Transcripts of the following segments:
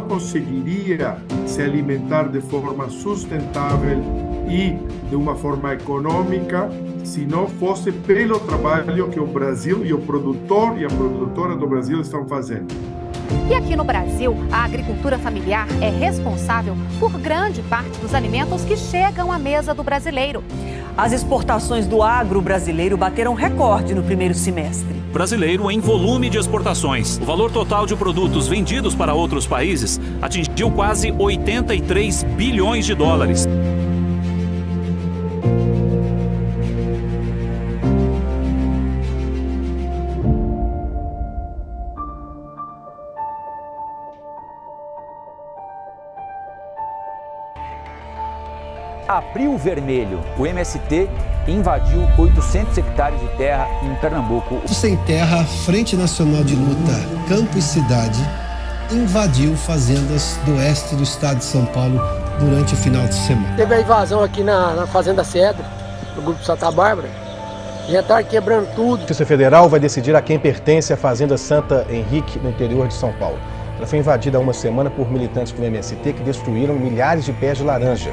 não conseguiria se alimentar de forma sustentável e de uma forma econômica se não fosse pelo trabalho que o Brasil e o produtor e a produtora do Brasil estão fazendo. E aqui no Brasil, a agricultura familiar é responsável por grande parte dos alimentos que chegam à mesa do brasileiro. As exportações do agro brasileiro bateram recorde no primeiro semestre. Brasileiro em volume de exportações. O valor total de produtos vendidos para outros países atingiu quase 83 bilhões de dólares. Abril Vermelho. O MST invadiu 800 hectares de terra em Pernambuco. Sem terra, a Frente Nacional de Luta Campo e Cidade invadiu fazendas do oeste do estado de São Paulo durante o final de semana. Teve a invasão aqui na Fazenda Cedro, do Grupo Santa Bárbara. Já está quebrando tudo. A Justiça Federal vai decidir a quem pertence a Fazenda Santa Henrique, no interior de São Paulo. Ela foi invadida há uma semana por militantes do MST que destruíram milhares de pés de laranja.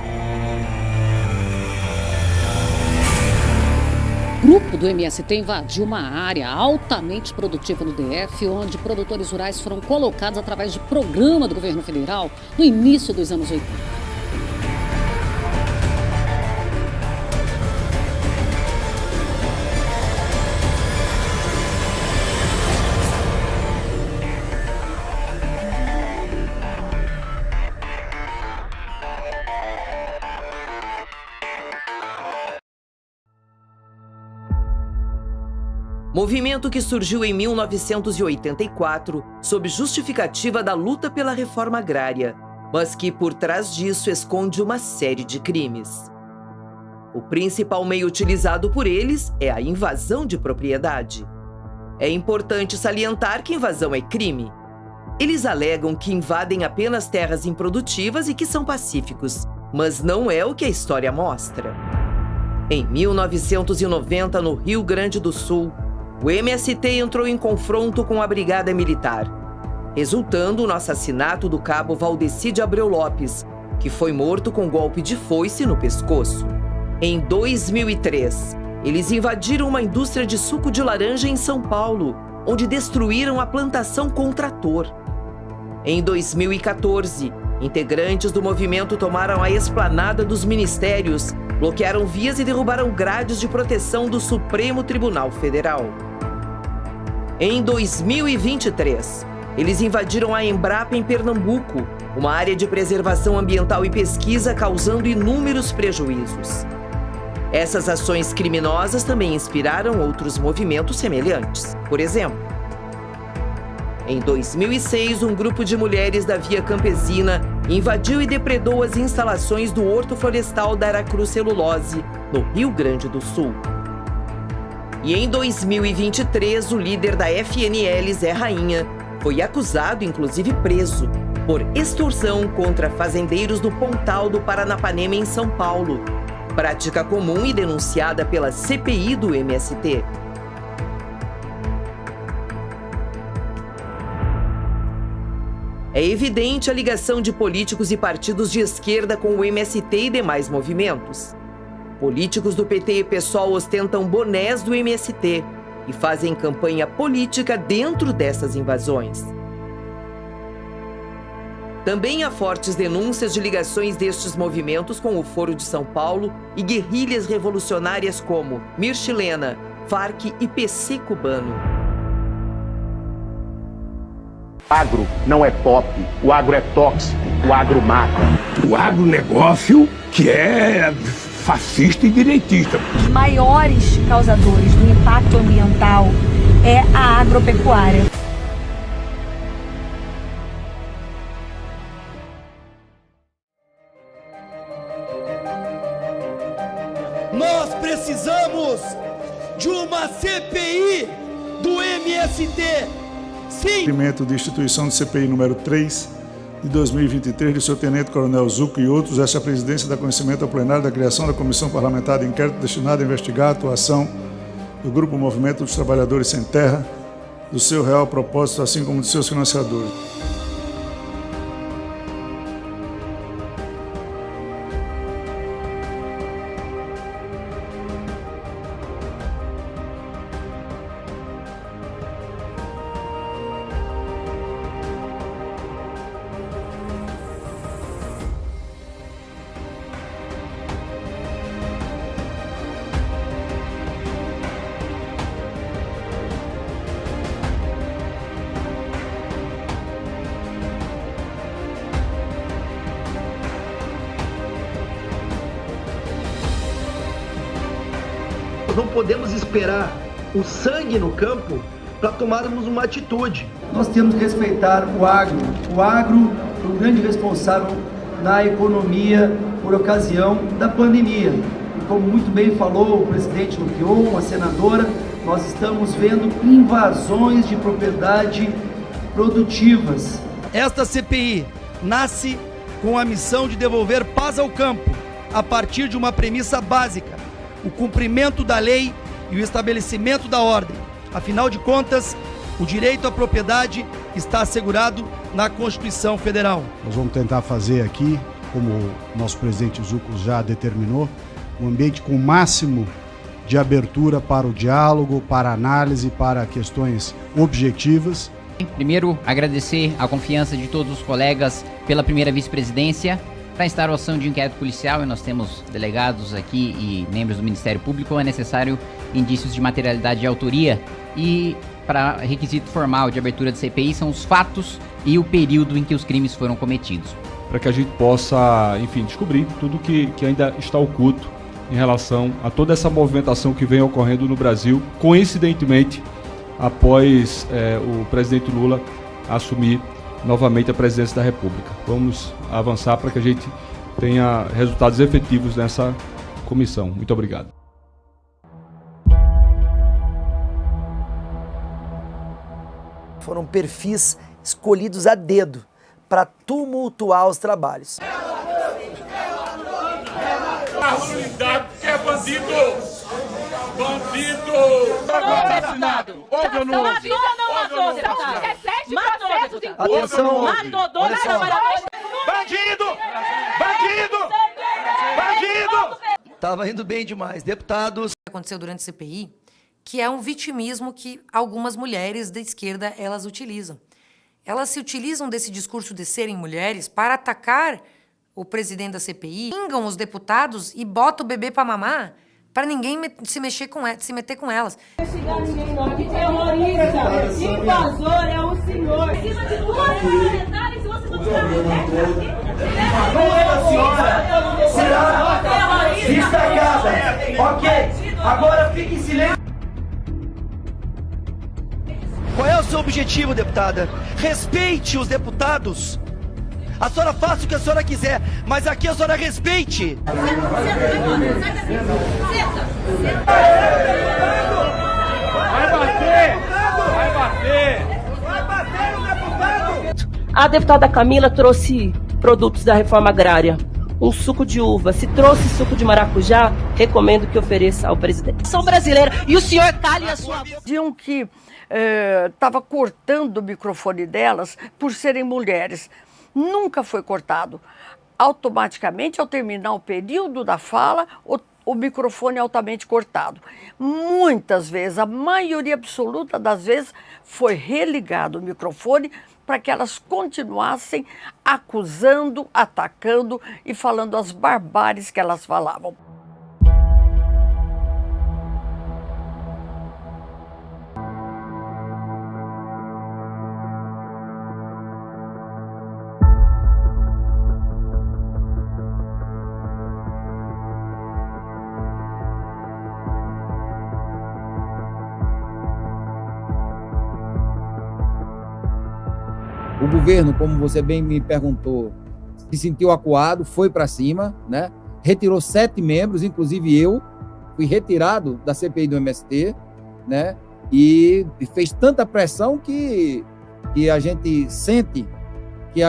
O grupo do MST invadiu uma área altamente produtiva no DF, onde produtores rurais foram colocados através de programa do governo federal no início dos anos 80. Movimento que surgiu em 1984 sob justificativa da luta pela reforma agrária, mas que por trás disso esconde uma série de crimes. O principal meio utilizado por eles é a invasão de propriedade. É importante salientar que invasão é crime. Eles alegam que invadem apenas terras improdutivas e que são pacíficos, mas não é o que a história mostra. Em 1990, no Rio Grande do Sul, o MST entrou em confronto com a Brigada Militar, resultando no assassinato do cabo Valdeci de Abreu Lopes, que foi morto com golpe de foice no pescoço. Em 2003, eles invadiram uma indústria de suco de laranja em São Paulo, onde destruíram a plantação com trator. Em 2014, integrantes do movimento tomaram a esplanada dos ministérios, bloquearam vias e derrubaram grades de proteção do Supremo Tribunal Federal. Em 2023, eles invadiram a Embrapa em Pernambuco, uma área de preservação ambiental e pesquisa, causando inúmeros prejuízos. Essas ações criminosas também inspiraram outros movimentos semelhantes. Por exemplo, em 2006, um grupo de mulheres da Via Campesina invadiu e depredou as instalações do Horto Florestal da Aracruz Celulose, no Rio Grande do Sul. E em 2023, o líder da FNL, Zé Rainha, foi acusado, inclusive preso, por extorsão contra fazendeiros do Pontal do Paranapanema, em São Paulo, prática comum e denunciada pela CPI do MST. É evidente a ligação de políticos e partidos de esquerda com o MST e demais movimentos. Políticos do PT e PSOL ostentam bonés do MST e fazem campanha política dentro dessas invasões. Também há fortes denúncias de ligações destes movimentos com o Foro de São Paulo e guerrilhas revolucionárias como Mirchilena, Farc e PC cubano. O agro não é pop, o agro é tóxico, o agro mata. O agronegócio que é fascista e direitista. Os maiores causadores do impacto ambiental é a agropecuária. Nós precisamos de uma CPI do MST. Sim! Cumprimento de instituição de CPI número 3 de 2023 de seu tenente-coronel Zuco e outros, esta presidência dá conhecimento ao plenário da criação da Comissão Parlamentar de Inquérito destinada a investigar a atuação do Grupo Movimento dos Trabalhadores Sem Terra, do seu real propósito, assim como de seus financiadores. não podemos esperar o sangue no campo para tomarmos uma atitude. Nós temos que respeitar o agro. O agro foi um grande responsável na economia por ocasião da pandemia. E como muito bem falou o presidente Lupion, a senadora, nós estamos vendo invasões de propriedade produtivas. Esta CPI nasce com a missão de devolver paz ao campo, a partir de uma premissa básica: o cumprimento da lei e o estabelecimento da ordem. Afinal de contas, o direito à propriedade está assegurado na Constituição Federal. Nós vamos tentar fazer aqui, como o nosso presidente Zucco já determinou, um ambiente com o máximo de abertura para o diálogo, para a análise, para questões objetivas. Primeiro, agradecer a confiança de todos os colegas pela primeira vice-presidência para a instauração de inquérito policial, e nós temos delegados aqui e membros do Ministério Público. É necessário indícios de materialidade de autoria, e para requisito formal de abertura de CPI são os fatos e o período em que os crimes foram cometidos. Para que a gente possa, enfim, descobrir tudo que ainda está oculto em relação a toda essa movimentação que vem ocorrendo no Brasil, coincidentemente, após o presidente Lula assumir novamente a presidência da República. Vamos avançar para que a gente tenha resultados efetivos nessa comissão. Muito obrigado. Foram perfis escolhidos a dedo para tumultuar os trabalhos. É bandido! Bandido! Assassinado! Houve ou não houve? Matou, deputado. 17 processos em curso. Atenção! Matou 2 trabalhadores. Bandido! Bandido! Bandido! Tava indo bem demais. Deputados... Aconteceu durante a CPI, que é um vitimismo que algumas mulheres da esquerda elas utilizam. Elas se utilizam desse discurso de serem mulheres para atacar o presidente da CPI, xingam os deputados e botam o bebê para mamar, para ninguém se meter com elas. Não vai chegar ninguém não, que terrorista, invasor é o senhor. Em cima de 2 parlamentares, você não tira Senhora, fica casa. Ok, agora fique em silêncio. Qual é o seu objetivo, deputada? Respeite os deputados. A senhora faça o que a senhora quiser, mas aqui a senhora respeite. Vai bater! Vai bater! Vai bater no deputado! A deputada Camila trouxe produtos da reforma agrária. Um suco de uva. Se trouxe suco de maracujá, recomendo que ofereça ao presidente. São brasileira e o senhor cale a sua boca. Diziam que estava cortando o microfone delas por serem mulheres. Nunca foi cortado. Automaticamente, ao terminar o período da fala, o microfone é altamente cortado. Muitas vezes, a maioria absoluta das vezes, foi religado o microfone para que elas continuassem acusando, atacando e falando as barbáries que elas falavam. O governo, como você bem me perguntou, se sentiu acuado, foi para cima, né? Retirou 7 membros, inclusive eu, fui retirado da CPI do MST, né? E fez tanta pressão que a gente sente que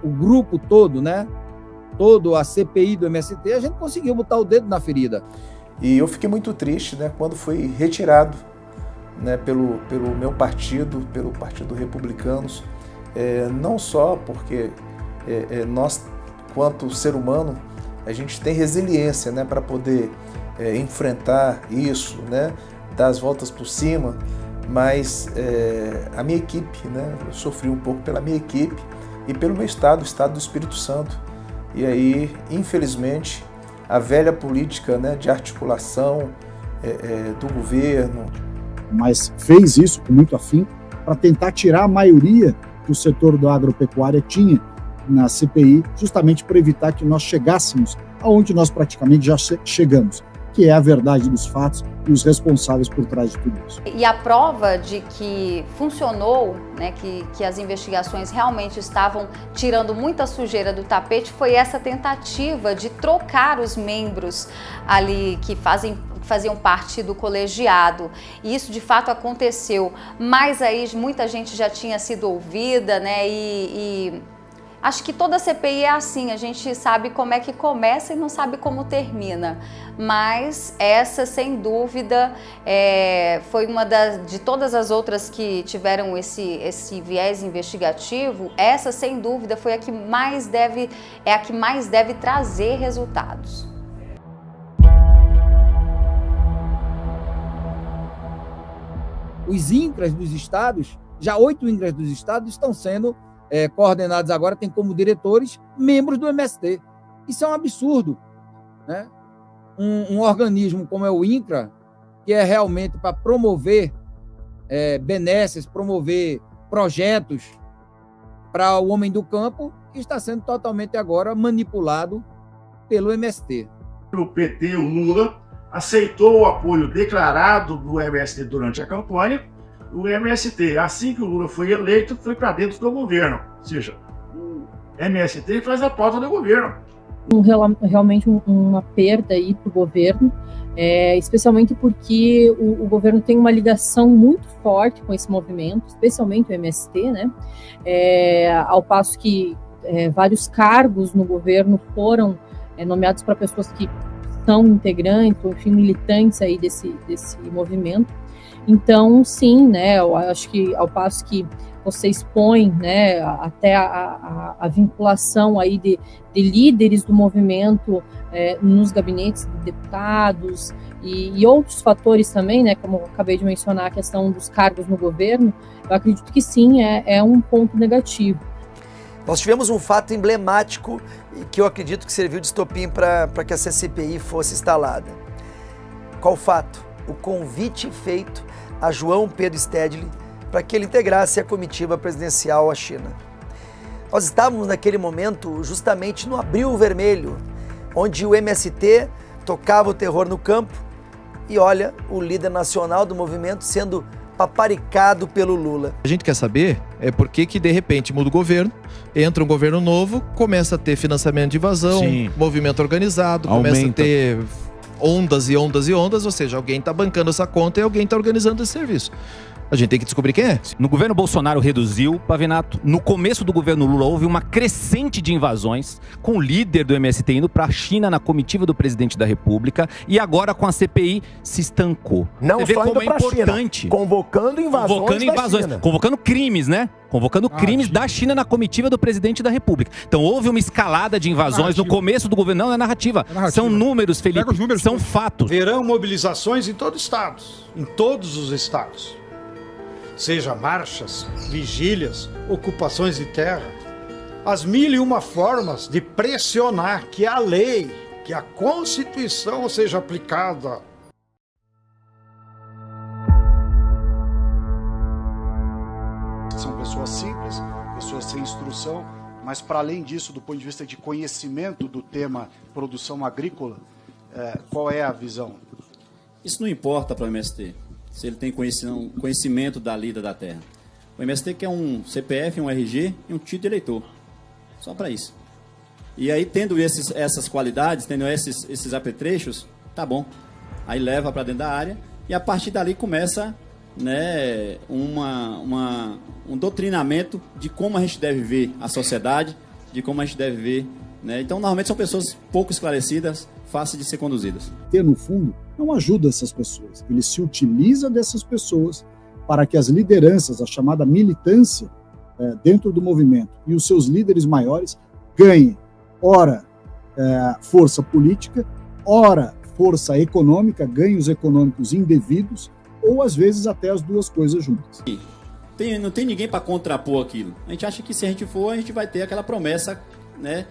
o grupo todo, né? Todo a CPI do MST, a gente conseguiu botar o dedo na ferida. E eu fiquei muito triste, né? Quando fui retirado, né, pelo meu partido, pelo Partido Republicanos, não só porque nós, quanto ser humano, a gente tem resiliência, né, para poder enfrentar isso, né, dar as voltas por cima, mas a minha equipe, né, eu sofri um pouco pela minha equipe e pelo meu estado, o estado do Espírito Santo. E aí, infelizmente, a velha política, né, de articulação do governo, mas fez isso com muito afinco para tentar tirar a maioria que o setor da agropecuária tinha na CPI, justamente para evitar que nós chegássemos aonde nós praticamente já chegamos. que é a verdade dos fatos e os responsáveis por trás de tudo isso. E a prova de que funcionou, né, que as investigações realmente estavam tirando muita sujeira do tapete, foi essa tentativa de trocar os membros ali que faziam parte do colegiado. E isso de fato aconteceu, mas aí muita gente já tinha sido ouvida, né, e acho que toda CPI é assim, a gente sabe como é que começa e não sabe como termina, mas essa, sem dúvida, foi uma de todas as outras que tiveram esse viés investigativo, essa, sem dúvida, foi a que mais deve trazer resultados. Os INCRAs dos estados, já 8 INCRAs dos estados estão sendo coordenados agora, tem como diretores membros do MST. Isso é um absurdo, né? Um organismo como é o INCRA, que é realmente para promover benesses, promover projetos para o homem do campo, está sendo totalmente agora manipulado pelo MST. O PT, o Lula, aceitou o apoio declarado do MST durante a campanha. O MST, assim que o Lula foi eleito, foi para dentro do governo. Ou seja, o MST faz a pauta do governo. Realmente uma perda aí para o governo, especialmente porque o governo tem uma ligação muito forte com esse movimento, especialmente o MST, né? Ao passo que vários cargos no governo foram nomeados para pessoas que são integrantes, ou enfim, militantes aí desse movimento. Então, sim, né, eu acho que ao passo que você expõe, né, até a vinculação aí de líderes do movimento nos gabinetes de deputados e outros fatores também, né, como eu acabei de mencionar, a questão dos cargos no governo, eu acredito que sim, é um ponto negativo. Nós tivemos um fato emblemático e que eu acredito que serviu de estopim para que essa CPI fosse instalada. Qual fato? O convite feito a João Pedro Stedley para que ele integrasse a comitiva presidencial à China. Nós estávamos naquele momento justamente no Abril Vermelho, onde o MST tocava o terror no campo e olha o líder nacional do movimento sendo paparicado pelo Lula. A gente quer saber por que de repente muda o governo, entra um governo novo, começa a ter financiamento de invasão, sim, movimento organizado, começa a ter ondas e ondas e ondas, ou seja, alguém está bancando essa conta e alguém está organizando esse serviço. A gente tem que descobrir quem é. No governo Bolsonaro reduziu, Pavinato. No começo do governo Lula houve uma crescente de invasões, com o líder do MST indo para a China na comitiva do presidente da República, e agora com a CPI se estancou. Não você vê só como indo é importante. China, convocando invasões, convocando crimes, né? Convocando crimes da China na comitiva do presidente da República. Então houve uma escalada de invasões no começo do governo. Não é narrativa. São números, Felipe. São fatos. Verão mobilizações em todos os estados. Em todos os estados. Seja marchas, vigílias, ocupações de terra. As 1001 formas de pressionar que a lei, que a Constituição seja aplicada. São pessoas simples, pessoas sem instrução, mas para além disso, do ponto de vista de conhecimento do tema produção agrícola, qual é a visão? Isso não importa para o MST, se ele tem conhecimento da lida da terra. O MST quer um CPF, um RG e um título de eleitor. Só para isso. E aí, tendo essas qualidades, tendo esses apetrechos, tá bom. Aí leva para dentro da área e a partir dali começa, né, um doutrinamento de como a gente deve ver a sociedade, de como a gente deve ver, né? Então, normalmente são pessoas pouco esclarecidas, fáceis de ser conduzidas. No fundo, não ajuda essas pessoas. Ele se utiliza dessas pessoas para que as lideranças, a chamada militância dentro do movimento e os seus líderes maiores ganhem, ora, força política, ora, força econômica, ganhos econômicos indevidos, ou às vezes até as duas coisas juntas. Não tem ninguém para contrapor aquilo. A gente acha que se a gente for, a gente vai ter aquela promessa, né?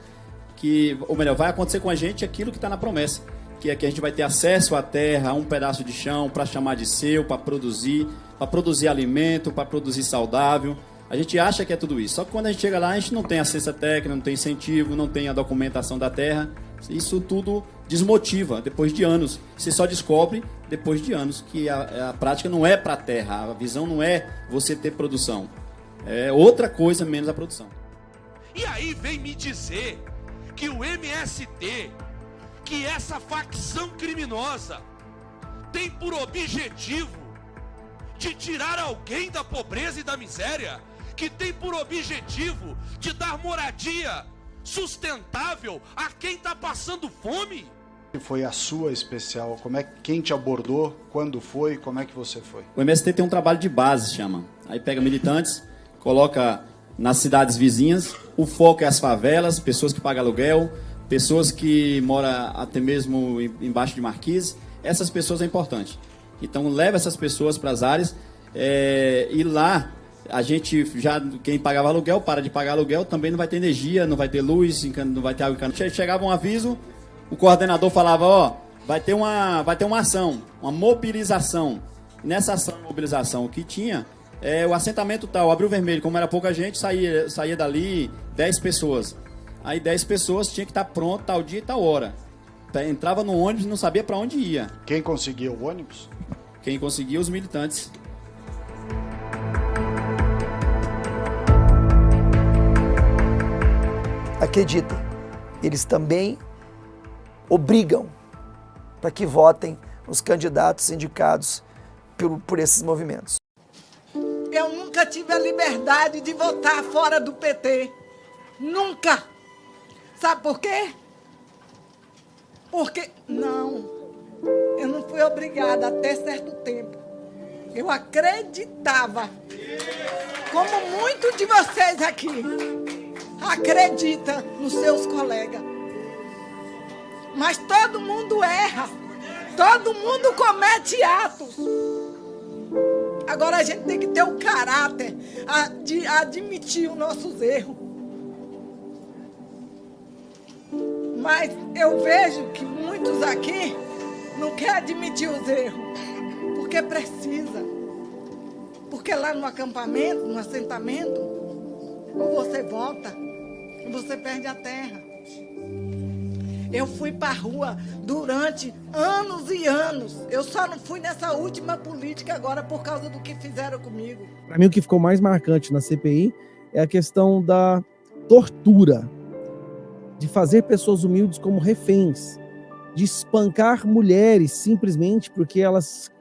Ou melhor, vai acontecer com a gente aquilo que está na promessa, que é que a gente vai ter acesso à terra, a um pedaço de chão para chamar de seu, para produzir alimento, para produzir saudável. A gente acha que é tudo isso. Só que quando a gente chega lá, a gente não tem assistência técnica, não tem incentivo, não tem a documentação da terra. Isso tudo desmotiva depois de anos. Você só descobre depois de anos que a prática não é para a terra, a visão não é você ter produção. É outra coisa menos a produção. E aí vem me dizer que o MST, que essa facção criminosa, tem por objetivo de tirar alguém da pobreza e da miséria, que tem por objetivo de dar moradia sustentável a quem está passando fome. Foi a sua especial? Quem te abordou? Quando foi? Como é que você foi? O MST tem um trabalho de base, chama. Aí pega militantes, coloca nas cidades vizinhas, o foco é as favelas, pessoas que pagam aluguel, pessoas que moram até mesmo embaixo de marquise. Essas pessoas é importante. Então leva essas pessoas para as áreas e lá a gente já, quem pagava aluguel, para de pagar aluguel, também não vai ter energia, não vai ter luz, não vai ter água. Chegava um aviso, o coordenador falava, ó, vai ter uma ação, uma mobilização. Nessa ação de mobilização, o que tinha o assentamento tal, abriu vermelho, como era pouca gente, saía dali 10 pessoas. Aí 10 pessoas tinha que estar pronto tal dia e tal hora. Entrava no ônibus e não sabia para onde ia. Quem conseguia o ônibus? Quem conseguia, os militantes. Acreditem, eles também obrigam para que votem os candidatos indicados por esses movimentos. Eu nunca tive a liberdade de votar fora do PT. Nunca. Sabe por quê? Porque, eu não fui obrigada até certo tempo. Eu acreditava, como muitos de vocês aqui, acredita nos seus colegas. Mas todo mundo erra, todo mundo comete atos. Agora a gente tem que ter o caráter de admitir os nossos erros. Mas eu vejo que muitos aqui não querem admitir os erros, porque precisa. Porque lá no acampamento, no assentamento, ou você volta, ou você perde a terra. Eu fui para a rua durante anos e anos. Eu só não fui nessa última política agora por causa do que fizeram comigo. Para mim, o que ficou mais marcante na CPI é a questão da tortura, de fazer pessoas humildes como reféns, de espancar mulheres simplesmente porque elas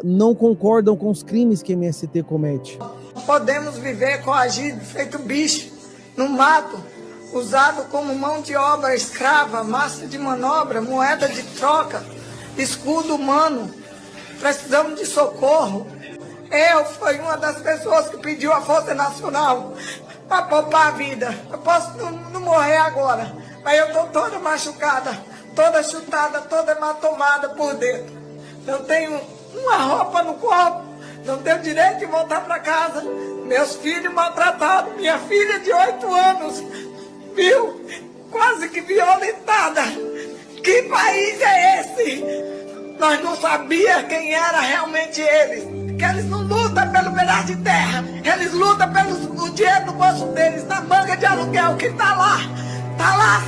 não concordam com os crimes que a MST comete. Podemos viver coagido, feito bicho, no mato, usado como mão de obra escrava, massa de manobra, moeda de troca, escudo humano. Precisamos de socorro. Eu fui uma das pessoas que pediu a Força Nacional para poupar a vida. Eu posso não morrer agora, mas eu estou toda machucada, toda chutada, toda hematomada por dentro. Eu tenho uma roupa no corpo, não tenho direito de voltar para casa. Meus filhos maltratados, minha filha de 8 anos, viu? Quase que violentada. Que país é esse? Nós não sabíamos quem era realmente eles. Que eles não lutam pelo pedaço de terra, eles lutam pelo dinheiro do bolso deles, na manga de aluguel que tá lá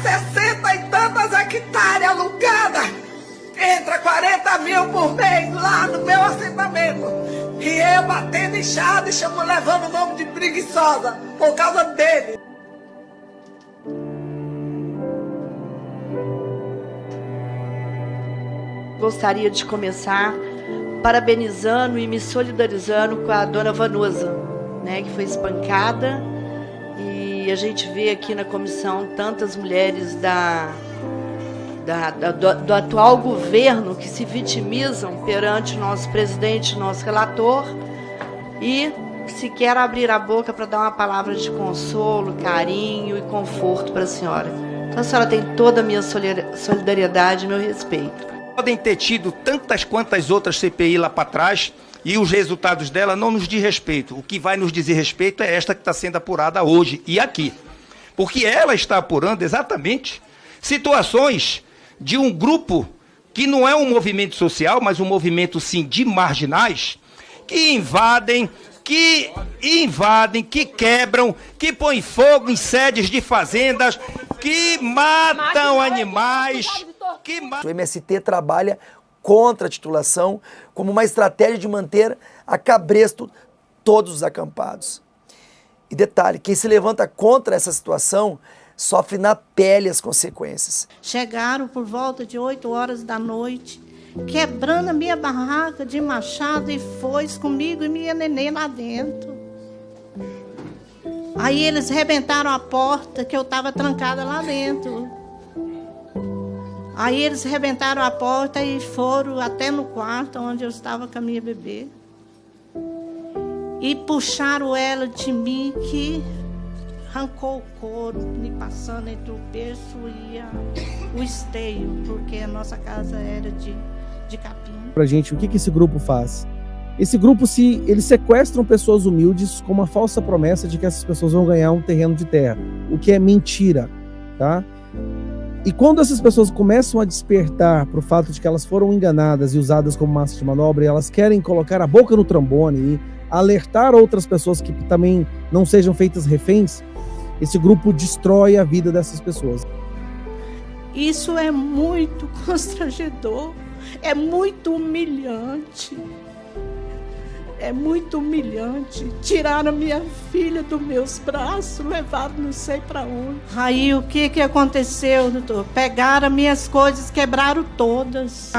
60 e tantas hectares alugadas. Entra 40 mil por mês lá no meu assentamento. E eu batendo inchado e levando o nome de preguiçosa por causa dele. Gostaria de começar parabenizando e me solidarizando com a dona Vanusa, né, que foi espancada. E a gente vê aqui na comissão tantas mulheres do atual governo que se vitimizam perante o nosso presidente, nosso relator, e sequer abrir a boca para dar uma palavra de consolo, carinho e conforto para a senhora. Então a senhora tem toda a minha solidariedade e meu respeito. Podem ter tido tantas quantas outras CPI lá para trás e os resultados dela não nos diz respeito. O que vai nos dizer respeito é esta que está sendo apurada hoje e aqui. Porque ela está apurando exatamente situações de um grupo que não é um movimento social, mas um movimento, sim, de marginais, que invadem, que quebram, que põem fogo em sedes de fazendas, que matam animais. O MST trabalha contra a titulação como uma estratégia de manter a cabresto todos os acampados. E detalhe, quem se levanta contra essa situação sofre na pele as consequências. Chegaram por volta de 8 horas da noite, quebrando a minha barraca de machado e foice comigo e minha neném lá dentro. Aí eles rebentaram a porta, que eu estava trancada lá dentro. Aí eles rebentaram a porta e foram até no quarto onde eu estava com a minha bebê. E puxaram ela de mim, que arrancou o couro, me passando entre o berço e o esteio, porque a nossa casa era de capim. Pra gente, o que esse grupo faz? Esse grupo, eles sequestram pessoas humildes com uma falsa promessa de que essas pessoas vão ganhar um terreno de terra, o que é mentira, tá? E quando essas pessoas começam a despertar para o fato de que elas foram enganadas e usadas como massa de manobra, e elas querem colocar a boca no trombone e alertar outras pessoas que também não sejam feitas reféns, esse grupo destrói a vida dessas pessoas. Isso é muito constrangedor, é muito humilhante. É muito humilhante. Tiraram minha filha dos meus braços, levaram não sei para onde. Aí o que aconteceu, doutor? Pegaram minhas coisas, quebraram todas.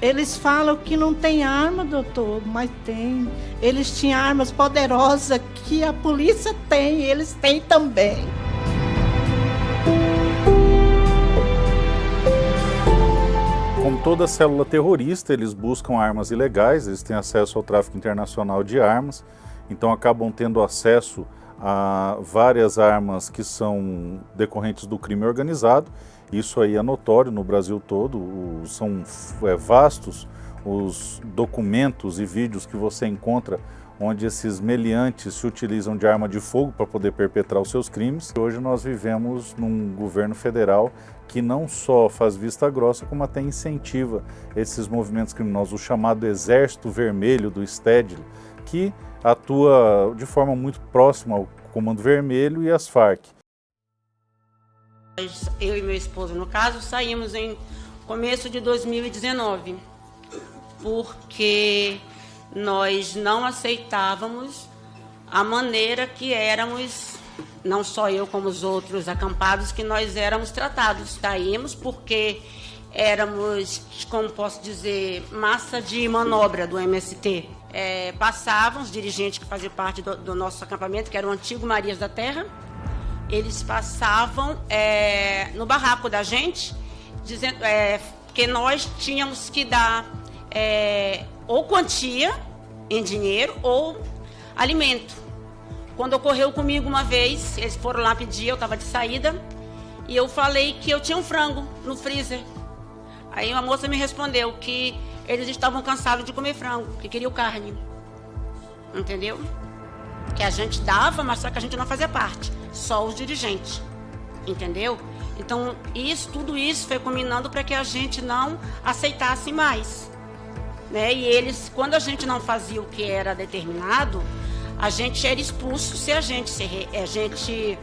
Eles falam que não tem arma, doutor, mas tem. Eles tinham armas poderosas que a polícia tem, eles têm também. Como toda célula terrorista, eles buscam armas ilegais, eles têm acesso ao tráfico internacional de armas, então acabam tendo acesso a várias armas que são decorrentes do crime organizado. Isso aí é notório no Brasil todo, são vastos os documentos e vídeos que você encontra onde esses meliantes se utilizam de arma de fogo para poder perpetrar os seus crimes. Hoje nós vivemos num governo federal que não só faz vista grossa, como até incentiva esses movimentos criminosos, o chamado Exército Vermelho do Stedley, que atua de forma muito próxima ao Comando Vermelho e às Farc. Eu e meu esposo, no caso, saímos em começo de 2019, porque nós não aceitávamos a maneira que éramos, não só eu como os outros acampados, que nós éramos tratados. Saímos porque éramos, como posso dizer, massa de manobra do MST. Passavam os dirigentes que faziam parte do nosso acampamento, que era o antigo Marias da Terra, eles passavam no barraco da gente, dizendo que nós tínhamos que dar ou quantia em dinheiro ou alimento. Quando ocorreu comigo uma vez, eles foram lá pedir, eu estava de saída, e eu falei que eu tinha um frango no freezer. Aí uma moça me respondeu que eles estavam cansados de comer frango, que queriam carne. Entendeu? Que a gente dava, mas só que a gente não fazia parte, só os dirigentes. Entendeu? Então, tudo isso foi combinando para que a gente não aceitasse mais. Né? E eles, quando a gente não fazia o que era determinado, a gente era expulso. Se a gente,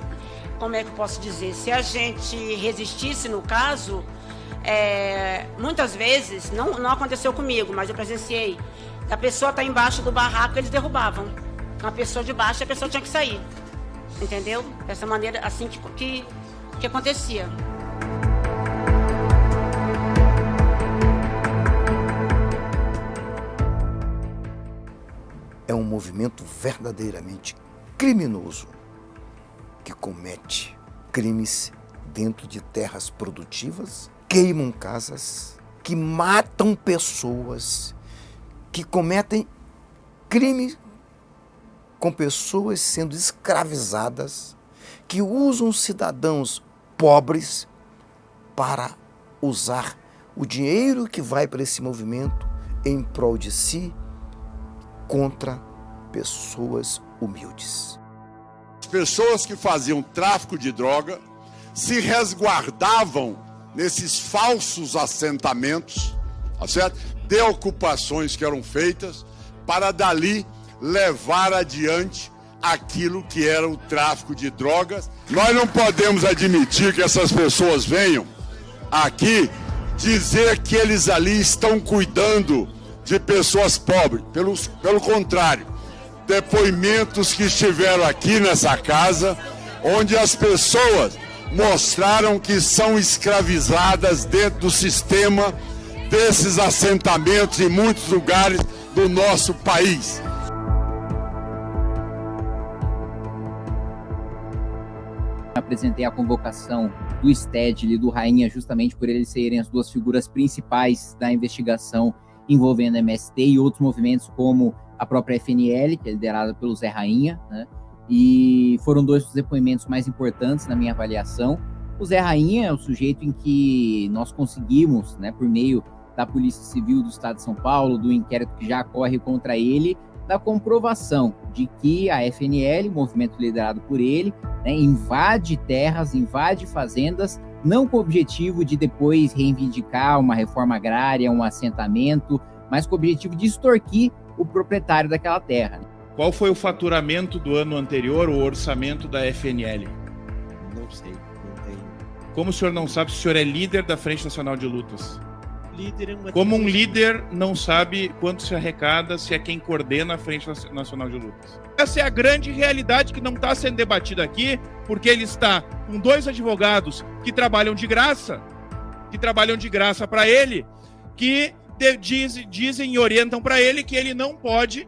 como é que eu posso dizer, se a gente resistisse, no caso, muitas vezes, não aconteceu comigo, mas eu presenciei, a pessoa está embaixo do barraco, eles derrubavam. A pessoa de baixo, a pessoa tinha que sair. Entendeu? Dessa maneira, assim que acontecia. É um movimento verdadeiramente criminoso que comete crimes dentro de terras produtivas, queimam casas, que matam pessoas, que cometem crimes com pessoas sendo escravizadas, que usam cidadãos pobres para usar o dinheiro que vai para esse movimento em prol de si, contra pessoas humildes. As pessoas que faziam tráfico de droga se resguardavam nesses falsos assentamentos, tá certo? De ocupações que eram feitas para dali levar adiante aquilo que era o tráfico de drogas. Nós não podemos admitir que essas pessoas venham aqui dizer que eles ali estão cuidando de pessoas pobres. Pelo contrário, depoimentos que estiveram aqui nessa casa, onde as pessoas mostraram que são escravizadas dentro do sistema desses assentamentos em muitos lugares do nosso país. Apresentei a convocação do Stedley e do Rainha justamente por eles serem as duas figuras principais da investigação envolvendo a MST e outros movimentos como a própria FNL, que é liderada pelo Zé Rainha, né? E foram dois dos depoimentos mais importantes na minha avaliação. O Zé Rainha é o sujeito em que nós conseguimos, né, por meio da Polícia Civil do Estado de São Paulo, do inquérito que já corre contra ele, da comprovação de que a FNL, movimento liderado por ele, né, invade terras, invade fazendas, não com o objetivo de depois reivindicar uma reforma agrária, um assentamento, mas com o objetivo de extorquir o proprietário daquela terra. Qual foi o faturamento do ano anterior, o orçamento da FNL? Não sei, não tenho. Como o senhor não sabe se o senhor é líder da Frente Nacional de Lutas? Líder é uma... Como um líder não sabe quanto se arrecada, se é quem coordena a Frente Nacional de Lutas? Essa é a grande realidade que não está sendo debatida aqui, porque ele está com dois advogados que trabalham de graça para ele, que dizem e orientam para ele que ele não pode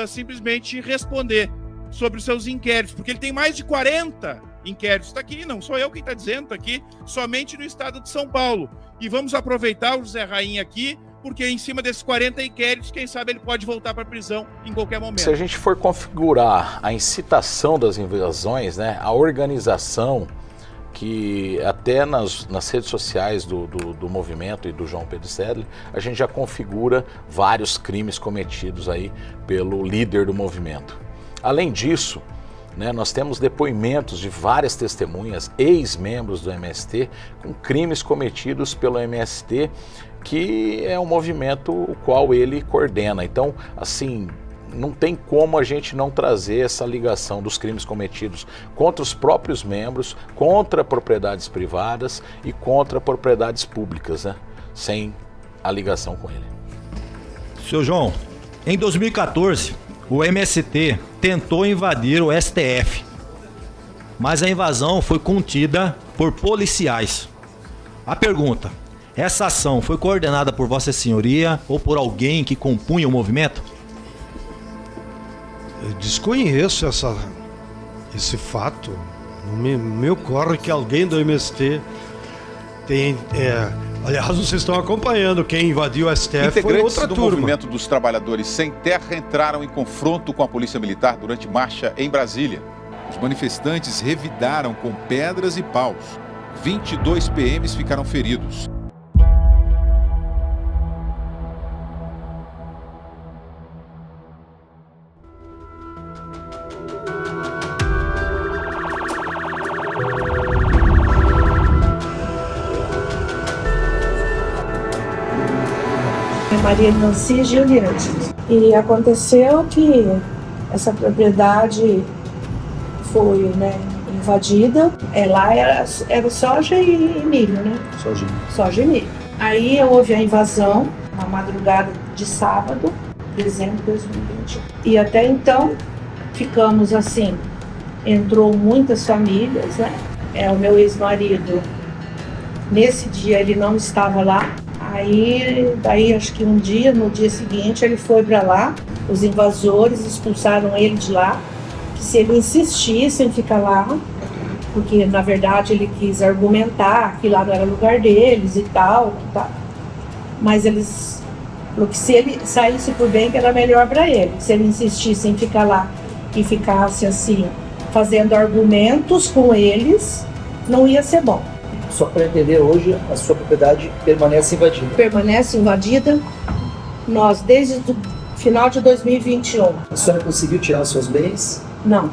simplesmente responder sobre os seus inquéritos, porque ele tem mais de 40 inquéritos. Está aqui, não sou eu quem está dizendo, está aqui somente no estado de São Paulo. E vamos aproveitar o Zé Rainha aqui, porque em cima desses 40 inquéritos, quem sabe ele pode voltar para a prisão em qualquer momento. Se a gente for configurar a incitação das invasões, né, a organização, que até nas redes sociais do movimento e do João Pedro Stedley, a gente já configura vários crimes cometidos aí pelo líder do movimento. Além disso, né, nós temos depoimentos de várias testemunhas, ex-membros do MST, com crimes cometidos pelo MST, que é um movimento o qual ele coordena. Então, assim, não tem como a gente não trazer essa ligação dos crimes cometidos contra os próprios membros, contra propriedades privadas e contra propriedades públicas, né, sem a ligação com ele. Seu João, em 2014, o MST tentou invadir o STF, mas a invasão foi contida por policiais. A pergunta: essa ação foi coordenada por Vossa Senhoria ou por alguém que compunha o movimento? Eu desconheço esse fato. Não me ocorre que alguém do MST tem... aliás, vocês estão acompanhando, quem invadiu o STF foi outra turma. Integrantes do Movimento dos Trabalhadores Sem Terra entraram em confronto com a Polícia Militar durante marcha em Brasília. Os manifestantes revidaram com pedras e paus. 22 PMs ficaram feridos. Maria Nancy Giuliani. E aconteceu que essa propriedade foi, né, invadida. Lá era soja e milho, né? Soja e milho. Aí houve a invasão na madrugada de sábado, dezembro de 2020. E até então ficamos assim, entrou muitas famílias, né? O meu ex-marido, nesse dia ele não estava lá. Daí acho que no dia seguinte ele foi para lá, os invasores expulsaram ele de lá, que se ele insistisse em ficar lá, porque na verdade ele quis argumentar que lá não era lugar deles e tal, mas eles falaram que se ele saísse por bem que era melhor para ele, se ele insistisse em ficar lá e ficasse assim, fazendo argumentos com eles, não ia ser bom. Só para entender, hoje a sua propriedade permanece invadida? Permanece invadida. Nós, desde o final de 2021. A senhora conseguiu tirar os seus bens? Não.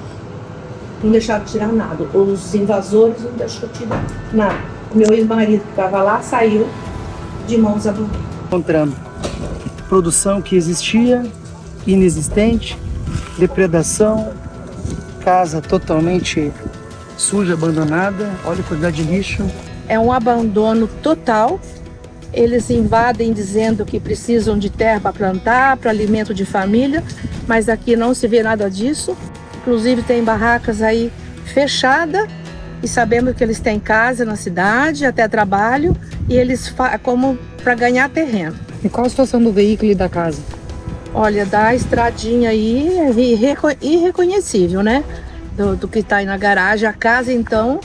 Não deixaram tirar nada. Os invasores não deixaram tirar nada. O meu ex-marido que estava lá saiu de mãos abandonadas. Encontrando produção que existia, inexistente, depredação, casa totalmente suja, abandonada. Olha a quantidade de lixo. É um abandono total. Eles invadem dizendo que precisam de terra para plantar, para alimento de família, mas aqui não se vê nada disso. Inclusive tem barracas aí fechadas e sabemos que eles têm casa na cidade, até trabalho, e eles como para ganhar terreno. E qual a situação do veículo e da casa? Olha, da estradinha aí é irreconhecível, né? Do que está aí na garagem. A casa, então,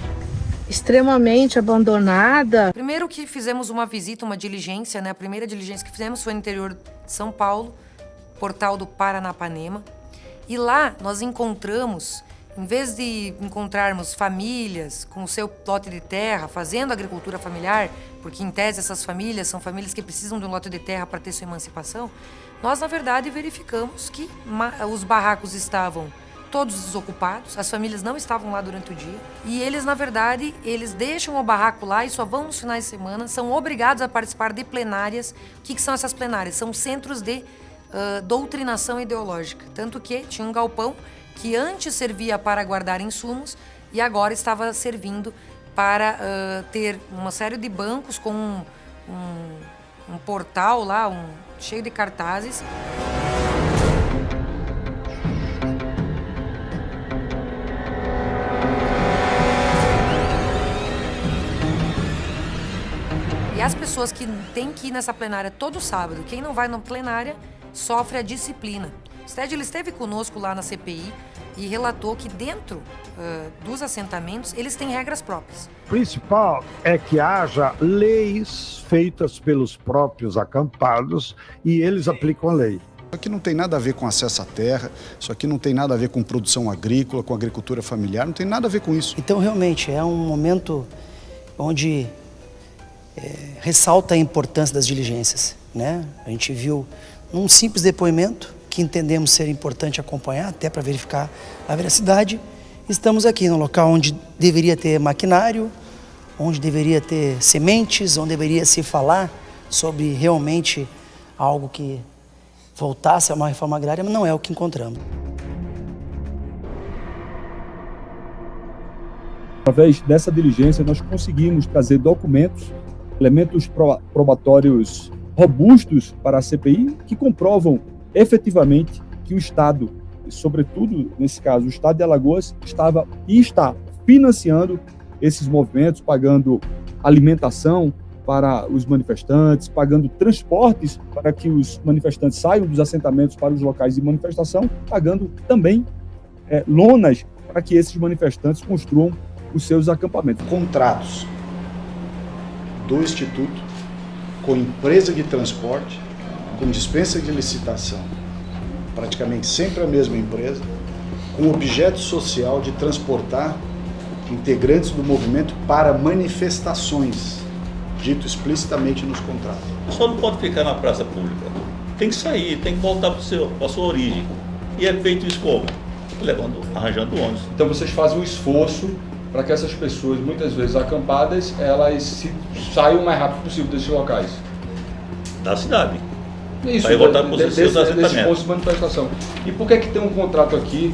extremamente abandonada. Primeiro que fizemos uma visita, uma diligência, né? A primeira diligência que fizemos foi no interior de São Paulo, portal do Paranapanema. E lá nós encontramos, em vez de encontrarmos famílias com o seu lote de terra, fazendo agricultura familiar, porque em tese essas famílias são famílias que precisam de um lote de terra para ter sua emancipação, nós, na verdade, verificamos que os barracos estavam todos desocupados, as famílias não estavam lá durante o dia, e eles, na verdade, eles deixam o barraco lá e só vão nos finais de semana, são obrigados a participar de plenárias. O que são essas plenárias? São centros de doutrinação ideológica, tanto que tinha um galpão que antes servia para guardar insumos e agora estava servindo para ter uma série de bancos com um portal lá, cheio de cartazes. E as pessoas que têm que ir nessa plenária todo sábado, quem não vai na plenária sofre a disciplina. O STED ele esteve conosco lá na CPI e relatou que dentro dos assentamentos eles têm regras próprias. O principal é que haja leis feitas pelos próprios acampados e eles aplicam a lei. Isso aqui não tem nada a ver com acesso à terra, isso aqui não tem nada a ver com produção agrícola, com agricultura familiar, não tem nada a ver com isso. Então, realmente, é um momento onde ressalta a importância das diligências, né? A gente viu num simples depoimento, que entendemos ser importante acompanhar, até para verificar a veracidade. Estamos aqui no local onde deveria ter maquinário, onde deveria ter sementes, onde deveria se falar sobre realmente algo que voltasse a uma reforma agrária, mas não é o que encontramos. Através dessa diligência, nós conseguimos trazer documentos, elementos probatórios robustos para a CPI, que comprovam efetivamente que o Estado, sobretudo nesse caso o Estado de Alagoas, estava e está financiando esses movimentos, pagando alimentação para os manifestantes, pagando transportes para que os manifestantes saiam dos assentamentos para os locais de manifestação, pagando também lonas para que esses manifestantes construam os seus acampamentos. Contratos do Instituto com empresa de transporte, com dispensa de licitação, praticamente sempre a mesma empresa, com objeto social de transportar integrantes do movimento para manifestações, dito explicitamente nos contratos. Só não pode ficar na praça pública, tem que sair, tem que voltar para a sua origem. E é feito isso como? Arranjando ônibus. Então vocês fazem um esforço para que essas pessoas, muitas vezes acampadas, elas saiam o mais rápido possível desses locais. Da cidade. Isso, vai voltar para os seus assentamentos. Desse posto de manifestação. E por que tem um contrato aqui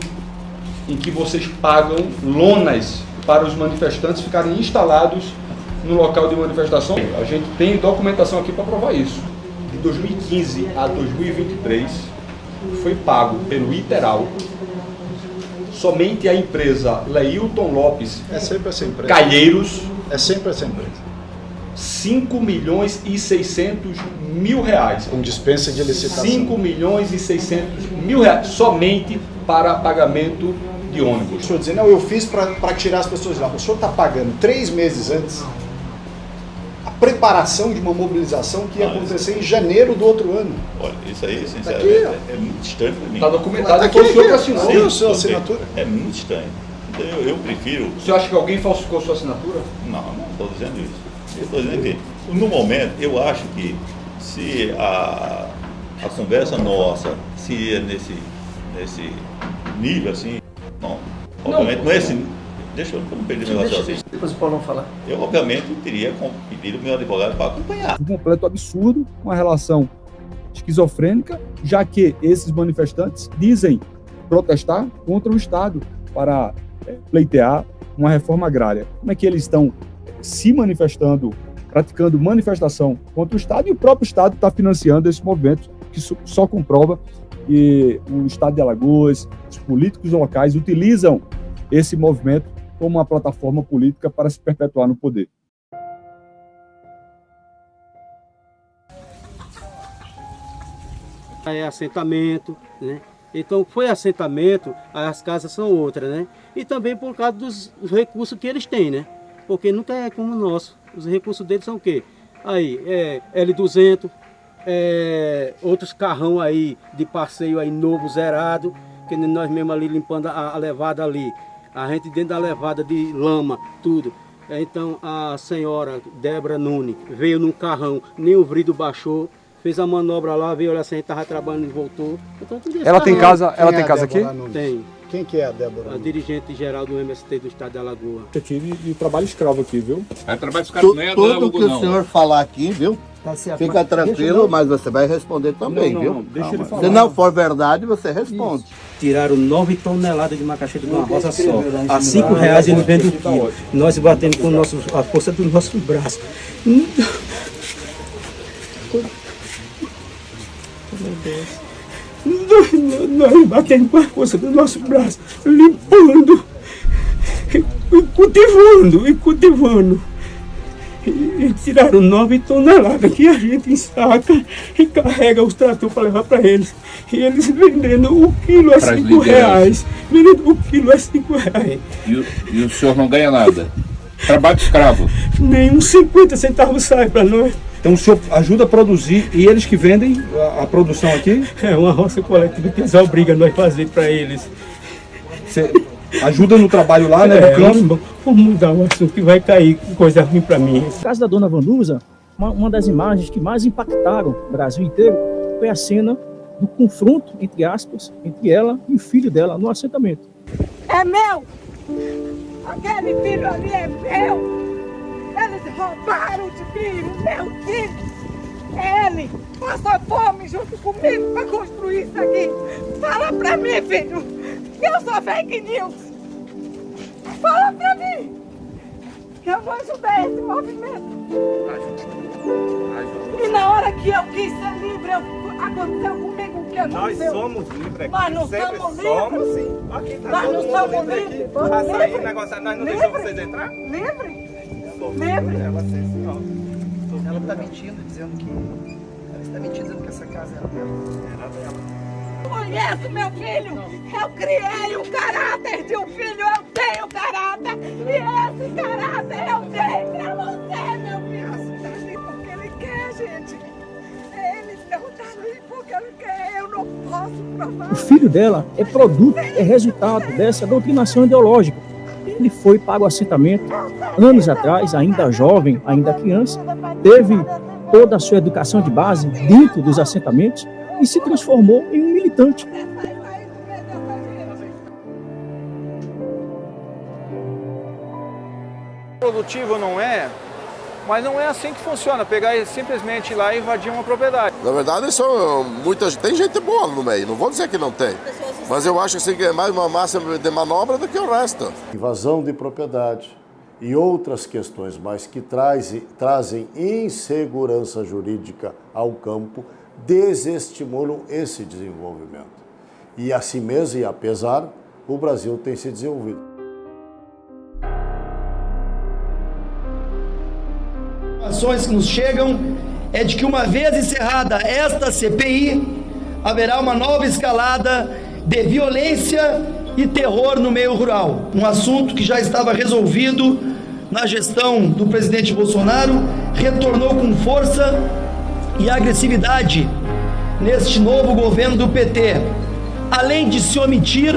em que vocês pagam lonas para os manifestantes ficarem instalados no local de manifestação? A gente tem documentação aqui para provar isso. De 2015 a 2023, foi pago pelo Iteral somente a empresa Leilton Lopes Calheiros. É sempre essa empresa. 5.600.000 reais. Com dispensa de licitação. 5.600.000 reais somente para pagamento de ônibus. O senhor dizendo, não, eu fiz para tirar as pessoas de lá. O senhor está pagando 3 meses antes a preparação de uma mobilização que ia acontecer em janeiro do outro ano. Olha, isso aí, sinceramente, é muito estranho para mim. Está documentado aqui, o senhor que assinou. Sim, a sua assinatura. É muito estranho. Então, eu prefiro... O senhor acha que alguém falsificou sua assinatura? Não estou dizendo isso. Eu estou dizendo que, no momento, eu acho que se a conversa nossa, se é nesse nível assim, obviamente não é assim. Deixa eu não perder o negócio assim. Depois o Paulo não falar. Eu, obviamente, teria pedido ao meu advogado para acompanhar. Um completo absurdo, uma relação esquizofrênica, já que esses manifestantes dizem protestar contra o Estado. para pleitear uma reforma agrária. Como é que eles estão se manifestando, praticando manifestação contra o Estado, e o próprio Estado está financiando esse movimento, que só comprova que o Estado de Alagoas, os políticos locais utilizam esse movimento como uma plataforma política para se perpetuar no poder. É assentamento, né? Então foi assentamento, as casas são outras, né? E também por causa dos recursos que eles têm, né? Porque nunca é como o nosso. Os recursos deles são o quê? Aí, L200, outros carrão aí de passeio aí novo, zerado, que nós mesmo ali limpando a levada ali. A gente dentro da levada de lama, tudo. Então a senhora Débora Nunes veio num carrão, nem o vidro baixou, fez a manobra lá, veio olhar se a gente estava trabalhando e voltou. Então, ela tem casa, aqui? Tem. Quem que é a Débora? A dirigente geral do MST do Estado de Alagoas. Eu tive de trabalho escravo aqui, viu? Trabalho escravo não é tudo que o senhor falar aqui, viu? Tá certo, fica tranquilo, mas você vai responder também, viu? Deixa ele falar. Se não for verdade, você responde. Tiraram 9 toneladas de macaxeira de uma roça só. A R$5 ele vende o quilo. Nós batendo com a força do nosso braço. Meu Deus. Nós batendo com a força do nosso braço, limpando, cultivando. E tiraram 9 toneladas que a gente ensaca e carrega os tratores para levar para eles. E eles vendendo o quilo a R$5. Vendendo o quilo a R$5. E o senhor não ganha nada? Trabalho escravo? Nem uns 50 centavos sai para nós. Então o senhor ajuda a produzir e eles que vendem a produção aqui? É uma roça coletiva que eles obrigam nós a fazer para eles. Você ajuda no trabalho lá, né? No campo? Vamos mudar o assunto que vai cair coisa ruim para mim. No caso da dona Vanusa, uma das imagens que mais impactaram o Brasil inteiro foi a cena do confronto, entre aspas, entre ela e o filho dela no assentamento. É meu! Aquele filho ali é meu! Eles roubaram de mim o meu filho! Ele passou fome junto comigo para construir isso aqui! Fala pra mim, filho! Que eu sou fake news! Fala pra mim! Que eu vou ajudar esse movimento! E na hora que eu quis ser livre, aconteceu comigo o que aconteceu. Nós somos livres. Nós não somos livres. Nós não somos livres. Açaí, negócio, nós não deixamos vocês entrar? Livre? Livre? Ela está mentindo, dizendo que... Ela está mentindo dizendo que essa casa era dela. Conheço meu filho. Eu criei o caráter de um filho. Eu tenho caráter. E esse caráter eu dei pra você, meu filho. Tá ali porque ele quer, gente. Ele não tá ali porque ele quer. Eu não posso provar. O filho dela é produto, é resultado dessa doutrinação ideológica. Ele foi para o assentamento anos atrás, ainda jovem, ainda criança, teve toda a sua educação de base dentro dos assentamentos e se transformou em um militante. Produtivo não é, mas não é assim que funciona, pegar e simplesmente ir lá e invadir uma propriedade. Na verdade, são muitas, tem gente boa no meio, não vou dizer que não tem, mas eu acho assim, que é mais uma massa de manobra do que o resto. Invasão de propriedade e outras questões mais que trazem insegurança jurídica ao campo desestimulam esse desenvolvimento. E assim mesmo, e apesar, o Brasil tem se desenvolvido. Informações que nos chegam é de que uma vez encerrada esta CPI, haverá uma nova escalada de violência e terror no meio rural, um assunto que já estava resolvido na gestão do presidente Bolsonaro, retornou com força e agressividade neste novo governo do PT. Além de se omitir,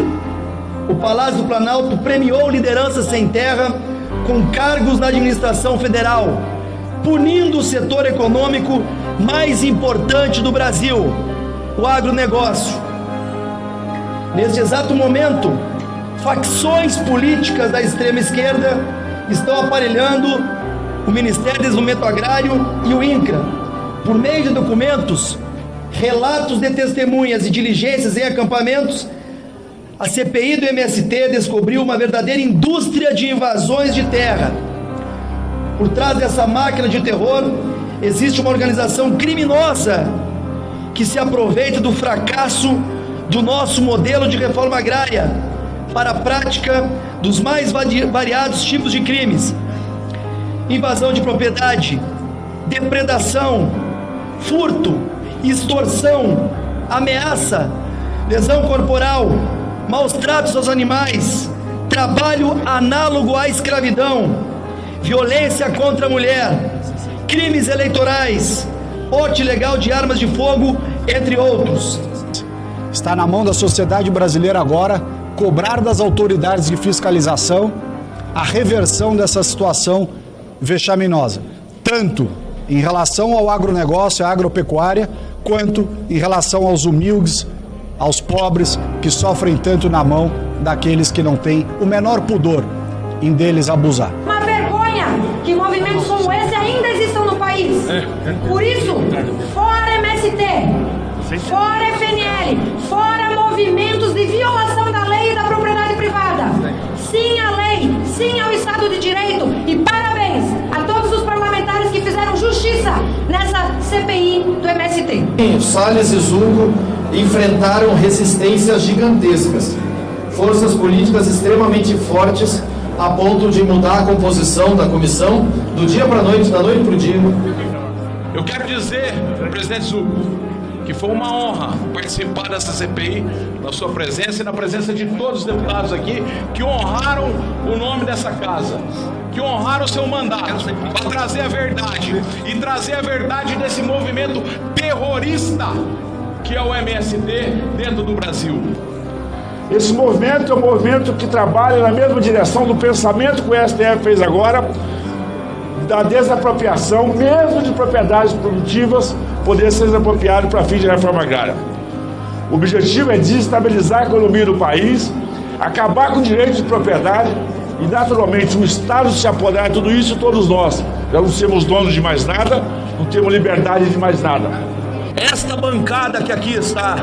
o Palácio do Planalto premiou lideranças sem terra com cargos na administração federal, punindo o setor econômico mais importante do Brasil, o agronegócio. Neste exato momento, facções políticas da extrema esquerda estão aparelhando o Ministério do Desenvolvimento Agrário e o INCRA, por meio de documentos, relatos de testemunhas e diligências em acampamentos, A CPI do MST descobriu uma verdadeira indústria de invasões de terra. Por trás dessa máquina de terror, existe uma organização criminosa que se aproveita do fracasso do nosso modelo de reforma agrária para a prática dos mais variados tipos de crimes: invasão de propriedade, depredação, furto, extorsão, ameaça, lesão corporal, maus tratos aos animais, trabalho análogo à escravidão, violência contra a mulher, crimes eleitorais, porte ilegal de armas de fogo, entre outros. Está na mão da sociedade brasileira agora cobrar das autoridades de fiscalização a reversão dessa situação vexaminosa, tanto em relação ao agronegócio, à agropecuária, quanto em relação aos humildes, aos pobres que sofrem tanto na mão daqueles que não têm o menor pudor em deles abusar. Uma vergonha que movimentos como esse ainda existam no país. Por isso, fora MST, fora FNL, fora movimentos de violação da lei e da propriedade privada. Sim à lei, sim ao Estado de Direito e parabéns a todos os parlamentares que fizeram justiça nessa CPI do MST. Salles e Zungo enfrentaram resistências gigantescas, forças políticas extremamente fortes a ponto de mudar a composição da comissão do dia para a noite, da noite para o dia. Eu quero dizer, presidente Zucco, que foi uma honra participar dessa CPI, na sua presença e na presença de todos os deputados aqui, que honraram o nome dessa casa, que honraram o seu mandato, para trazer a verdade, e trazer a verdade desse movimento terrorista que é o MST dentro do Brasil. Esse movimento é um movimento que trabalha na mesma direção do pensamento que o STF fez agora, da desapropriação, mesmo de propriedades produtivas, poder ser desapropriado para fins de reforma agrária. O objetivo é desestabilizar a economia do país, acabar com o direito de propriedade e, naturalmente, o Estado se apoderar de tudo isso e todos nós. Já não somos donos de mais nada, não temos liberdade de mais nada. Esta bancada que aqui está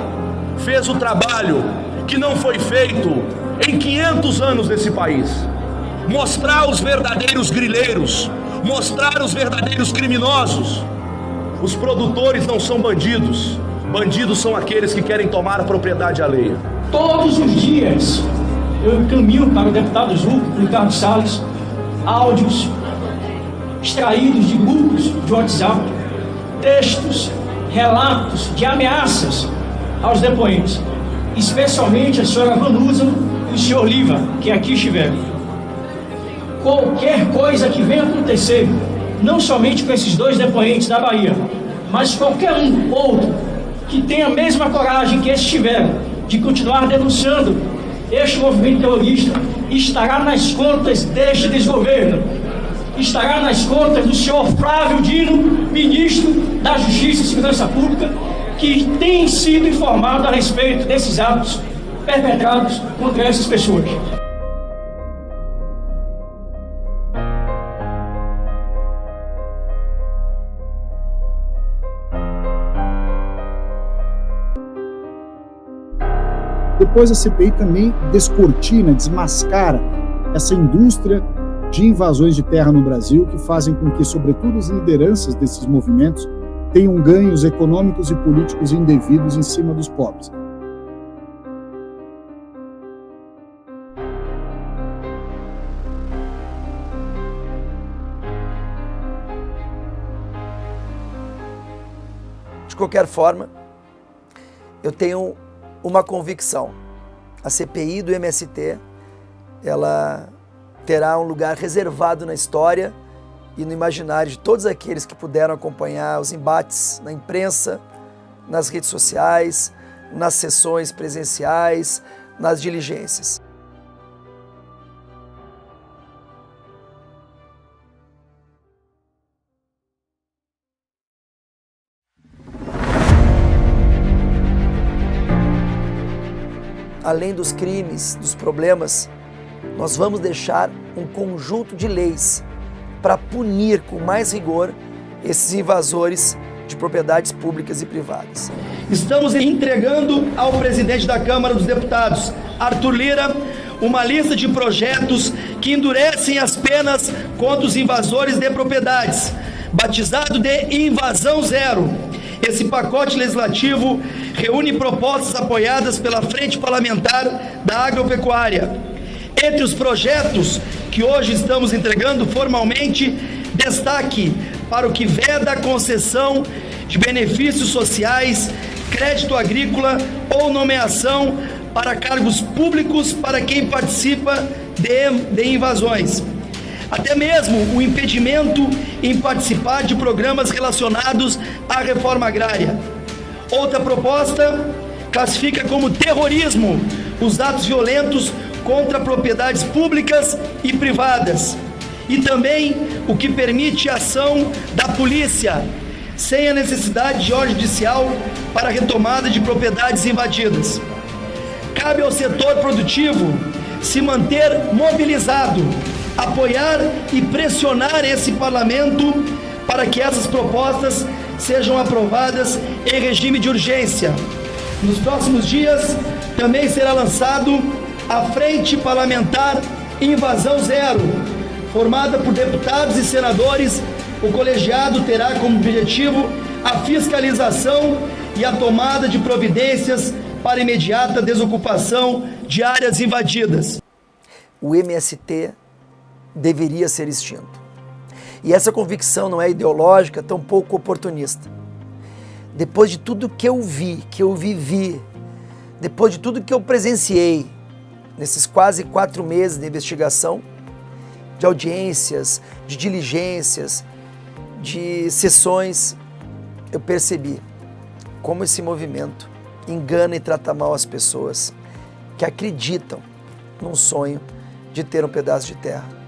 fez o trabalho que não foi feito em 500 anos nesse país. Mostrar os verdadeiros grileiros, mostrar os verdadeiros criminosos. Os produtores não são bandidos. Bandidos são aqueles que querem tomar a propriedade alheia. Todos os dias eu encaminho para o deputado Zucco, para o Ricardo Salles, áudios extraídos de grupos de WhatsApp, textos, relatos de ameaças aos depoentes, especialmente a senhora Vanusa e o senhor Oliva, que aqui estiveram. Qualquer coisa que venha acontecer, não somente com esses dois depoentes da Bahia, mas qualquer outro que tenha a mesma coragem que esses tiveram de continuar denunciando este movimento terrorista, estará nas contas deste desgoverno, estará nas contas do senhor Flávio Dino, ministro da Justiça e Segurança Pública, que tem sido informado a respeito desses atos perpetrados contra essas pessoas. Depois a CPI também descortina, desmascara essa indústria de invasões de terra no Brasil que fazem com que, sobretudo, as lideranças desses movimentos tenham ganhos econômicos e políticos indevidos em cima dos pobres. De qualquer forma, eu tenho uma convicção. A CPI do MST, ela terá um lugar reservado na história e no imaginário de todos aqueles que puderam acompanhar os embates na imprensa, nas redes sociais, nas sessões presenciais, nas diligências. Além dos crimes, dos problemas, nós vamos deixar um conjunto de leis para punir com mais rigor esses invasores de propriedades públicas e privadas. Estamos entregando ao presidente da Câmara dos Deputados Arthur Lira uma lista de projetos que endurecem as penas contra os invasores de propriedades, batizado de Invasão Zero. Esse pacote legislativo reúne propostas apoiadas pela Frente Parlamentar da Agropecuária. Entre os projetos que hoje estamos entregando formalmente, destaque para o que veda a concessão de benefícios sociais, crédito agrícola ou nomeação para cargos públicos para quem participa de invasões. Até mesmo o impedimento em participar de programas relacionados à reforma agrária. Outra proposta classifica como terrorismo os atos violentos contra propriedades públicas e privadas. E também o que permite a ação da polícia, sem a necessidade de ordem judicial para a retomada de propriedades invadidas. Cabe ao setor produtivo se manter mobilizado, apoiar e pressionar esse parlamento para que essas propostas sejam aprovadas em regime de urgência. Nos próximos dias também será lançado a Frente Parlamentar Invasão Zero, formada por deputados e senadores. O colegiado terá como objetivo a fiscalização e a tomada de providências para imediata desocupação de áreas invadidas. O MST deveria ser extinto. E essa convicção não é ideológica, tampouco oportunista. Depois de tudo que eu vi, que eu vivi, depois de tudo que eu presenciei nesses quase 4 meses de investigação, de audiências, de diligências, de sessões, eu percebi como esse movimento engana e trata mal as pessoas que acreditam num sonho de ter um pedaço de terra.